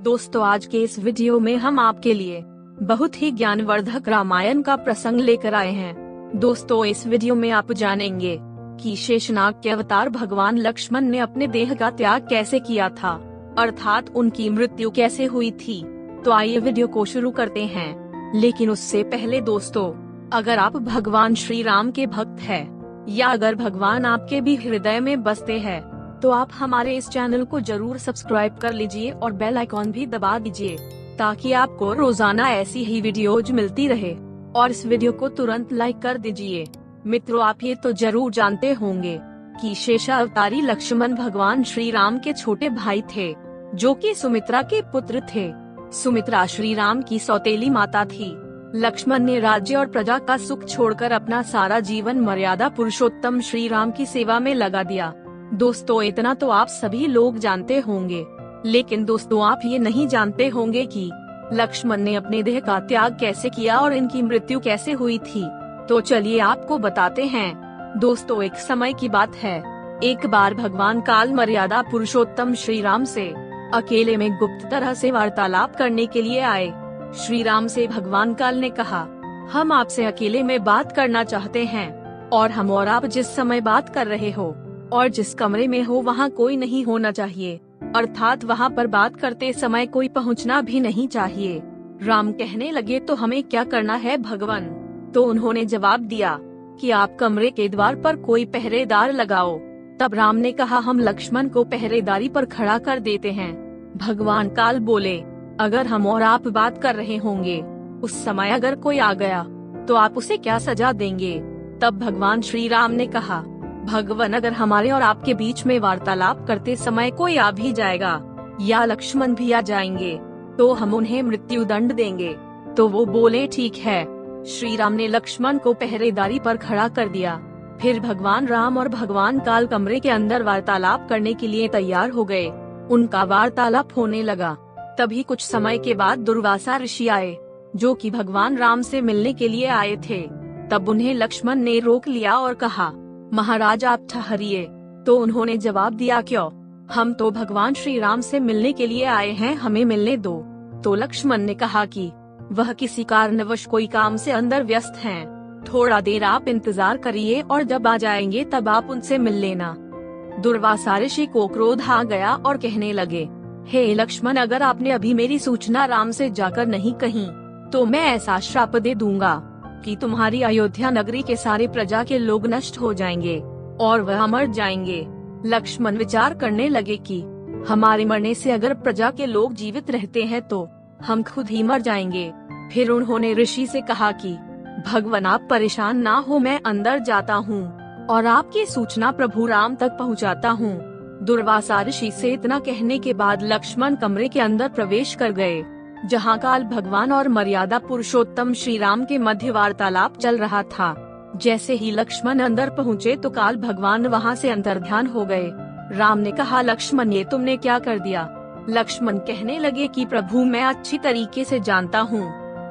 दोस्तों, आज के इस वीडियो में हम आपके लिए बहुत ही ज्ञानवर्धक रामायण का प्रसंग लेकर आए हैं। दोस्तों, इस वीडियो में आप जानेंगे कि शेषनाग के अवतार भगवान लक्ष्मण ने अपने देह का त्याग कैसे किया था, अर्थात उनकी मृत्यु कैसे हुई थी। तो आइए वीडियो को शुरू करते हैं। लेकिन उससे पहले दोस्तों, अगर आप भगवान श्री राम के भक्त हैं या अगर भगवान आपके भी हृदय में बसते हैं तो आप हमारे इस चैनल को जरूर सब्सक्राइब कर लीजिए और बेल आइकॉन भी दबा दीजिए ताकि आपको रोजाना ऐसी ही वीडियोज मिलती रहे। और इस वीडियो को तुरंत लाइक कर दीजिए। मित्रों, आप ये तो जरूर जानते होंगे कि शेषावतारी लक्ष्मण भगवान श्री राम के छोटे भाई थे, जो कि सुमित्रा के पुत्र थे। सुमित्रा श्री राम की सौतेली माता थी। लक्ष्मण ने राज्य और प्रजा का सुख छोड़कर अपना सारा जीवन मर्यादा पुरुषोत्तम श्री राम की सेवा में लगा दिया। दोस्तों, इतना तो आप सभी लोग जानते होंगे, लेकिन दोस्तों आप ये नहीं जानते होंगे कि लक्ष्मण ने अपने देह का त्याग कैसे किया और इनकी मृत्यु कैसे हुई थी। तो चलिए आपको बताते हैं। दोस्तों, एक समय की बात है, एक बार भगवान काल मर्यादा पुरुषोत्तम श्री राम से अकेले में गुप्त तरह से वार्तालाप करने के लिए आए। श्री राम से भगवान काल ने कहा, हम आपसे अकेले में बात करना चाहते हैं और हम और आप जिस समय बात कर रहे हो और जिस कमरे में हो वहाँ कोई नहीं होना चाहिए, अर्थात वहाँ पर बात करते समय कोई पहुँचना भी नहीं चाहिए। राम कहने लगे, तो हमें क्या करना है भगवान? तो उन्होंने जवाब दिया कि आप कमरे के द्वार पर कोई पहरेदार लगाओ। तब राम ने कहा, हम लक्ष्मण को पहरेदारी पर खड़ा कर देते हैं। भगवान काल बोले, अगर हम और आप बात कर रहे होंगे, उस समय अगर कोई आ गया तो आप उसे क्या सजा देंगे? तब भगवान श्री राम ने कहा, भगवान, अगर हमारे और आपके बीच में वार्तालाप करते समय कोई आ भी जाएगा या लक्ष्मण भी आ जाएंगे तो हम उन्हें मृत्यु दंड देंगे। तो वो बोले, ठीक है। श्री राम ने लक्ष्मण को पहरेदारी पर खड़ा कर दिया। फिर भगवान राम और भगवान काल कमरे के अंदर वार्तालाप करने के लिए तैयार हो गए। उनका वार्तालाप होने लगा। तभी कुछ समय के बाद दुर्वासा ऋषि आए, जो कि भगवान राम से मिलने के लिए आए थे। तब उन्हें लक्ष्मण ने रोक लिया और कहा, महाराज आप ठहरिए। तो उन्होंने जवाब दिया, क्यों? हम तो भगवान श्री राम से मिलने के लिए आए हैं, हमें मिलने दो। तो लक्ष्मण ने कहा कि वह किसी कारणवश कोई काम से अंदर व्यस्त हैं। थोड़ा देर आप इंतजार करिए और जब आ जाएंगे तब आप उनसे मिल लेना। दुर्वासा ऋषि को क्रोध आ गया और कहने लगे, हे लक्ष्मण, अगर आपने अभी मेरी सूचना राम से जाकर नहीं कही तो मैं ऐसा श्राप दे दूंगा कि तुम्हारी अयोध्या नगरी के सारे प्रजा के लोग नष्ट हो जाएंगे और वह मर जाएंगे। लक्ष्मण विचार करने लगे कि हमारे मरने से अगर प्रजा के लोग जीवित रहते हैं तो हम खुद ही मर जाएंगे। फिर उन्होंने ऋषि से कहा कि भगवान आप परेशान ना हो, मैं अंदर जाता हूँ और आपकी सूचना प्रभु राम तक पहुँचाता हूँ। दुर्वासा ऋषि से इतना कहने के बाद लक्ष्मण कमरे के अंदर प्रवेश कर गए, जहाँ काल भगवान और मर्यादा पुरुषोत्तम श्री राम के मध्य वार्तालाप चल रहा था। जैसे ही लक्ष्मण अंदर पहुँचे तो काल भगवान वहाँ से अंतर्ध्यान हो गए। राम ने कहा, लक्ष्मण ये तुमने क्या कर दिया? लक्ष्मण कहने लगे कि प्रभु मैं अच्छी तरीके से जानता हूँ,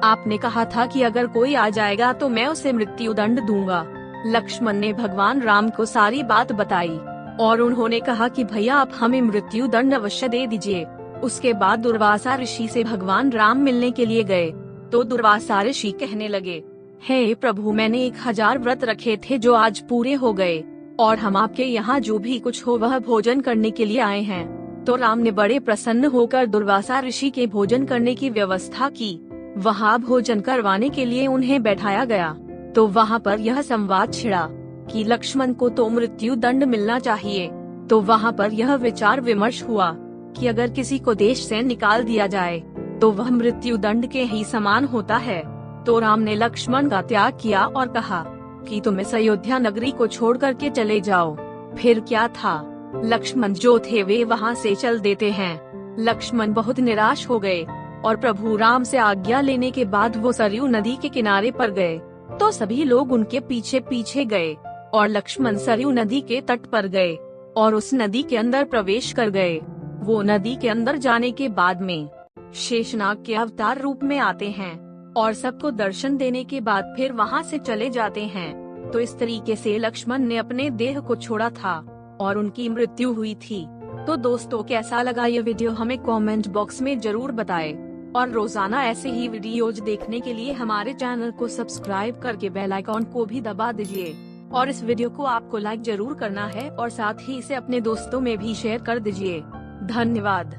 आपने कहा था कि अगर कोई आ जाएगा तो मैं उसे मृत्यु दंड दूंगा। लक्ष्मण ने भगवान राम को सारी बात बताई और उन्होंने कहा कि भैया आप हमें मृत्यु दंड अवश्य दे दीजिए। उसके बाद दुर्वासा ऋषि से भगवान राम मिलने के लिए गए तो दुर्वासा ऋषि कहने लगे, हे प्रभु, मैंने 1000 व्रत रखे थे जो आज पूरे हो गए और हम आपके यहाँ जो भी कुछ हो वह भोजन करने के लिए आए हैं। तो राम ने बड़े प्रसन्न होकर दुर्वासा ऋषि के भोजन करने की व्यवस्था की। वहाँ भोजन करवाने के लिए उन्हें बैठाया गया तो वहाँ पर यह संवाद छिड़ा कि लक्ष्मण को तो मृत्यु दंड मिलना चाहिए। तो वहाँ पर यह विचार विमर्श हुआ कि अगर किसी को देश से निकाल दिया जाए तो वह मृत्यु दंड के ही समान होता है। तो राम ने लक्ष्मण का त्याग किया और कहा कि तुम इस अयोध्या नगरी को छोड़ करके चले जाओ। फिर क्या था, लक्ष्मण जो थे वे वहाँ से चल देते हैं। लक्ष्मण बहुत निराश हो गए और प्रभु राम से आज्ञा लेने के बाद वो सरयू नदी के किनारे पर गए तो सभी लोग उनके पीछे पीछे गए और लक्ष्मण सरयू नदी के तट पर गए और उस नदी के अंदर प्रवेश कर गए। वो नदी के अंदर जाने के बाद में शेषनाग के अवतार रूप में आते हैं और सबको दर्शन देने के बाद फिर वहाँ से चले जाते हैं। तो इस तरीके से लक्ष्मण ने अपने देह को छोड़ा था और उनकी मृत्यु हुई थी। तो दोस्तों कैसा लगा ये वीडियो हमें कमेंट बॉक्स में जरूर बताएं। और रोजाना ऐसे ही वीडियोज देखने के लिए हमारे चैनल को सब्सक्राइब करके बेल आइकॉन को भी दबा दीजिए। और इस वीडियो को आपको लाइक जरूर करना है और साथ ही इसे अपने दोस्तों में भी शेयर कर दीजिए। धन्यवाद।